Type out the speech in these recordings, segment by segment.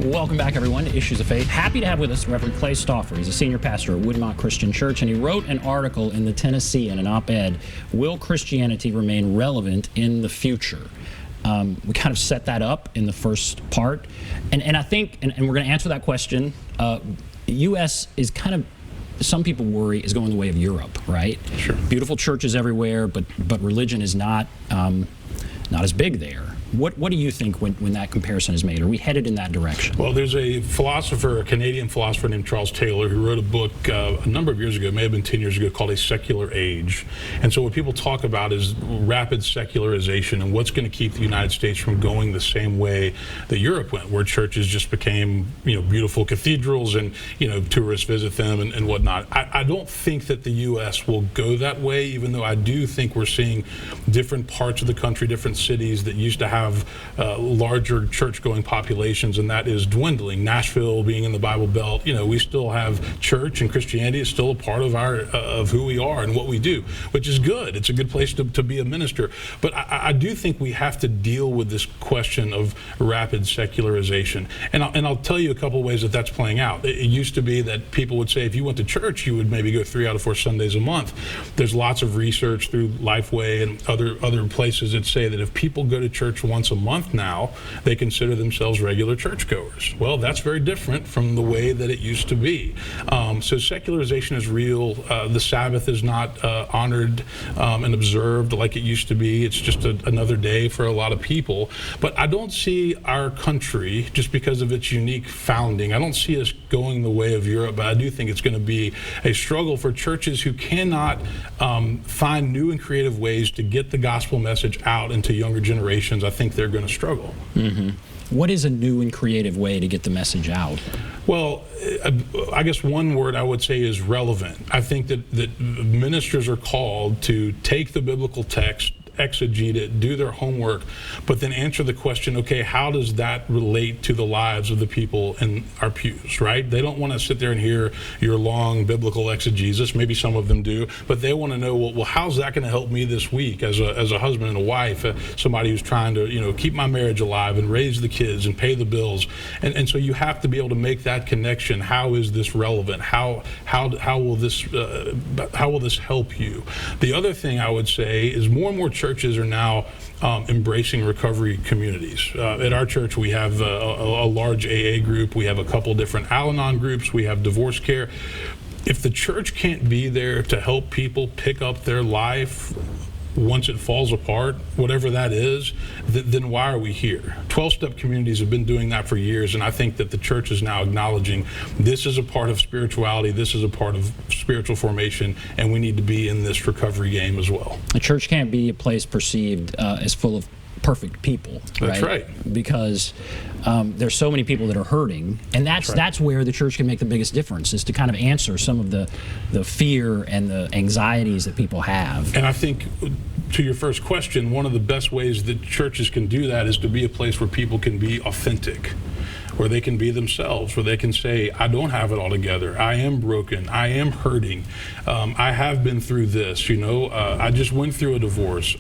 Welcome back, everyone, to Issues of Faith. Happy to have with us Rev Clay Stauffer. He's a senior pastor at Woodmont Christian Church, and he wrote an article in the Tennessee in an op-ed, Will Christianity Remain Relevant in the Future? We kind of set that up in the first part. And I think, and we're going to answer that question, U.S. is kind of, some people worry, is going the way of Europe, right? Sure. Beautiful churches everywhere, but religion is not as big there. What do you think when that comparison is made? Are we headed in that direction? Well, there's a philosopher, a Canadian philosopher named Charles Taylor, who wrote a book a number of years ago, it may have been 10 years ago, called A Secular Age. And so what people talk about is rapid secularization and what's going to keep the United States from going the same way that Europe went, where churches just became, beautiful cathedrals and, tourists visit them and whatnot. I don't think that the U.S. will go that way, even though I do think we're seeing different parts of the country, different cities that used to have larger church-going populations, and that is dwindling. Nashville being in the Bible Belt, we still have church, and Christianity is still a part of of who we are and what we do, which is good. It's a good place to be a minister. But I do think we have to deal with this question of rapid secularization, and I'll tell you a couple of ways that that's playing out. It used to be that people would say if you went to church, you would maybe go 3 out of 4 Sundays a month. There's lots of research through Lifeway and other places that say that if people go to church once a month now, they consider themselves regular churchgoers. Well, that's very different from the way that it used to be. So secularization is real. The Sabbath is not honored and observed like it used to be. It's just another day for a lot of people. But I don't see our country, just because of its unique founding, I don't see us going the way of Europe, but I do think it's going to be a struggle for churches who cannot find new and creative ways to get the gospel message out into younger generations. I think they're going to struggle. Mm-hmm. What is a new and creative way to get the message out? Well, I guess one word I would say is relevant. I think that ministers are called to take the biblical text, exegete it, do their homework, but then answer the question, okay, how does that relate to the lives of the people in our pews, right? They don't want to sit there and hear your long biblical exegesis. Maybe some of them do, but they want to know, well, how's that going to help me this week as a husband and a wife, somebody who's trying to, keep my marriage alive and raise the kids and pay the bills. And so you have to be able to make that connection. How is this relevant? How will this help you? The other thing I would say is more and more churches are now embracing recovery communities. At our church, we have a large AA group. We have a couple different Al-Anon groups. We have divorce care. If the church can't be there to help people pick up their life once it falls apart, whatever that is, then why are we here? 12-step communities have been doing that for years, and I think that the church is now acknowledging this is a part of spirituality, this is a part of spiritual formation, and we need to be in this recovery game as well. A church can't be a place perceived as full of perfect people, right? That's right. Because there's so many people that are hurting, and that's where the church can make the biggest difference, is to kind of answer some of the fear and the anxieties that people have. And I think, to your first question, one of the best ways that churches can do that is to be a place where people can be authentic, where they can be themselves, where they can say, I don't have it all together. I am broken. I am hurting. I have been through this. I just went through a divorce.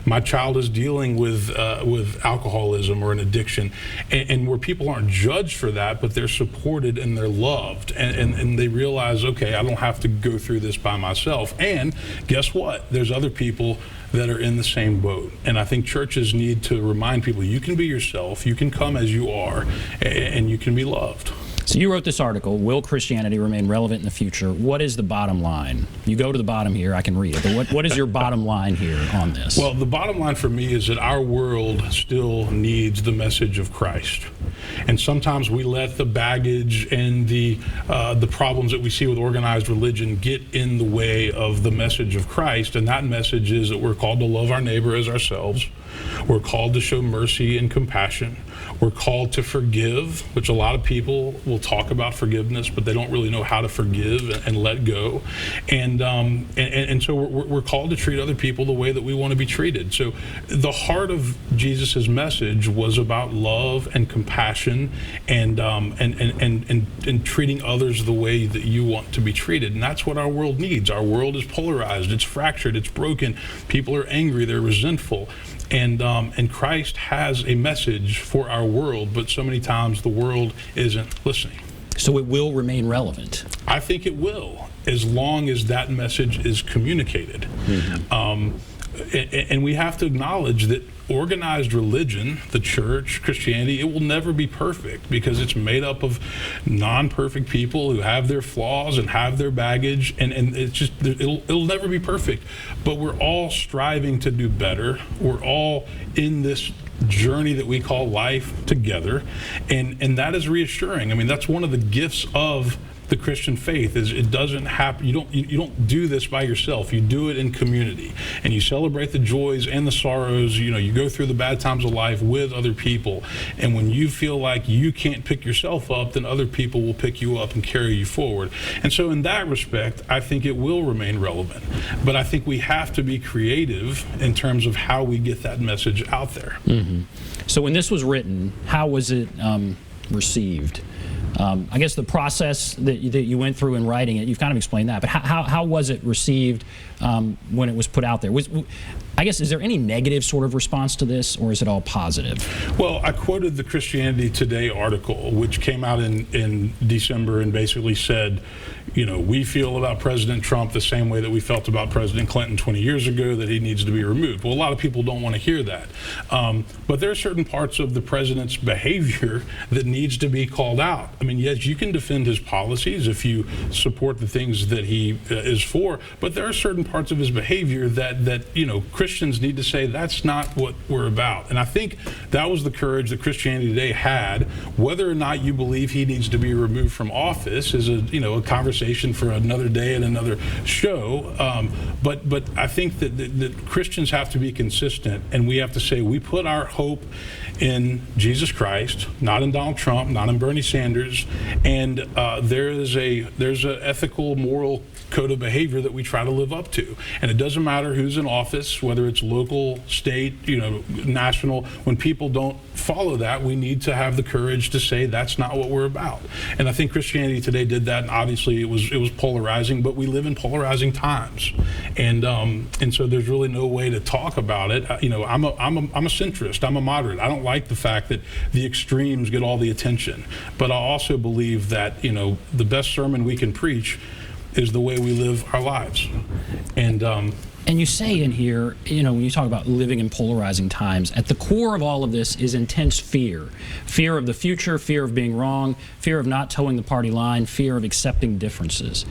My child is dealing with alcoholism or an addiction, and where people aren't judged for that, but they're supported and they're loved, and they realize, okay, I don't have to go through this by myself. And guess what? There's other people that are in the same boat. And I think churches need to remind people, you can be yourself, you can come as you are, and you can be loved. So you wrote this article, Will Christianity Remain Relevant in the Future? What is the bottom line? You go to the bottom here, I can read it, but what is your bottom line here on this? Well, the bottom line for me is that our world still needs the message of Christ. And sometimes we let the baggage and the problems that we see with organized religion get in the way of the message of Christ, and that message is that we're called to love our neighbor as ourselves. We're called to show mercy and compassion. We're called to forgive, which a lot of people will talk about forgiveness, but they don't really know how to forgive and let go. And so we're called to treat other people the way that we want to be treated. So the heart of Jesus's message was about love and compassion and treating others the way that you want to be treated. And that's what our world needs. Our world is polarized, it's fractured, it's broken. People are angry, they're resentful. And Christ has a message for our world, but so many times the world isn't listening. So it will remain relevant? I think it will, as long as that message is communicated. And we have to acknowledge that organized religion, the church, Christianity, it will never be perfect, because it's made up of non-perfect people who have their flaws and have their baggage, and it's just, it'll never be perfect. But we're all striving to do better. We're all in this journey that we call life together, and that is reassuring. I mean, that's one of the gifts of the Christian faith, is it doesn't happen. You don't do this by yourself. You do it in community, and you celebrate the joys and the sorrows. You go through the bad times of life with other people, and when you feel like you can't pick yourself up, then other people will pick you up and carry you forward. And so in that respect, I think it will remain relevant, but I think we have to be creative in terms of how we get that message out there. So when this was written, how was it received? I guess the process that you went through in writing it, you've kind of explained that, but how was it received when it was put out there? I guess, is there any negative sort of response to this, or is it all positive? Well, I quoted the Christianity Today article, which came out in December, and basically said, we feel about President Trump the same way that we felt about President Clinton 20 years ago, that he needs to be removed. Well, a lot of people don't want to hear that. But there are certain parts of the president's behavior that needs to be called out. I mean, yes, you can defend his policies if you support the things that he is for, but there are certain parts of his behavior that Christians need to say, that's not what we're about. And I think that was the courage that Christianity Today had. Whether or not you believe he needs to be removed from office is a conversation for another day and another show. But I think that Christians have to be consistent, and we have to say we put our hope in Jesus Christ, not in Donald Trump, not in Bernie Sanders, and there's an ethical, moral code of behavior that we try to live up to. And it doesn't matter who's in office, whether it's local, state, national. When people don't follow that, we need to have the courage to say that's not what we're about. And I think Christianity Today did that, and obviously it was polarizing, but we live in polarizing times. And so there's really no way to talk about it. I'm a centrist. I'm a moderate. I don't like the fact that the extremes get all the attention. But I also believe that, the best sermon we can preach is the way we live our lives. And you say in here, when you talk about living in polarizing times, at the core of all of this is intense fear. Fear of the future, fear of being wrong, fear of not towing the party line, fear of accepting differences.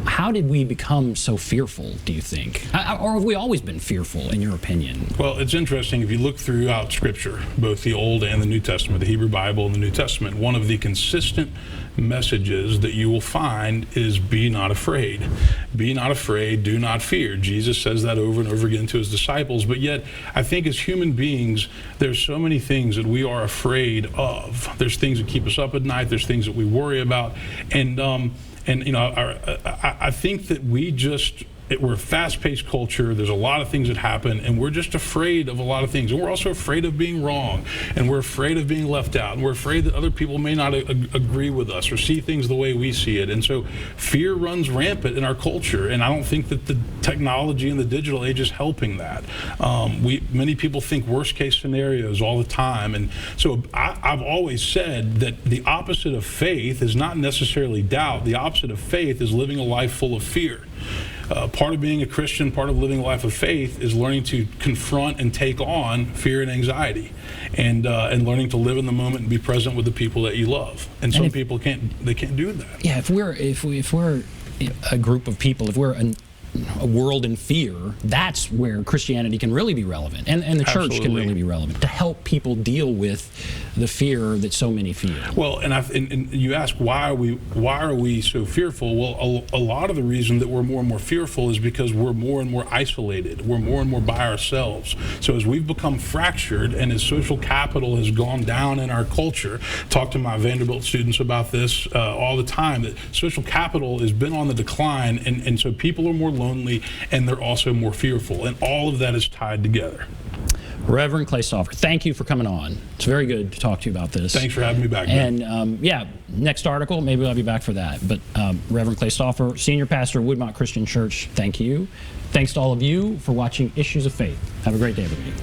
How did we become so fearful, do you think? Or have we always been fearful, in your opinion? Well, it's interesting. If you look throughout Scripture, both the Old and the New Testament, the Hebrew Bible and the New Testament, one of the consistent messages that you will find is be not afraid. Be not afraid, do not fear. Jesus says that over and over again to his disciples, but yet I think as human beings there's so many things that we are afraid of. There's things that keep us up at night, there's things that we worry about, and I think that we're a fast-paced culture. There's a lot of things that happen, and we're just afraid of a lot of things. And we're also afraid of being wrong, and we're afraid of being left out, and we're afraid that other people may not agree with us or see things the way we see it. And so fear runs rampant in our culture, and I don't think that the technology and the digital age is helping that. Many people think worst-case scenarios all the time, and so I've always said that the opposite of faith is not necessarily doubt. The opposite of faith is living a life full of fear. Part of being a Christian, part of living a life of faith, is learning to confront and take on fear and anxiety, and learning to live in the moment and be present with the people that you love. And some people can't do that. Yeah, if we're a group of people, if we're a world in fear, that's where Christianity can really be relevant, and the church Absolutely. can really be relevant to help people deal with the fear that so many feel. Well, and you ask why are we so fearful? Well, a lot of the reason that we're more and more fearful is because we're more and more isolated. We're more and more by ourselves. So as we've become fractured, and as social capital has gone down in our culture, talk to my Vanderbilt students about this all the time, that social capital has been on the decline, and so people are more lonely, and they're also more fearful, and all of that is tied together. Reverend Clay Stauffer, thank you for coming on. It's very good to talk to you about this. Thanks for having me back, Ben. And yeah, next article, maybe I'll be back for that. But Reverend Clay Stauffer, Senior Pastor, Woodmont Christian Church, thank you. Thanks to all of you for watching Issues of Faith. Have a great day, everybody.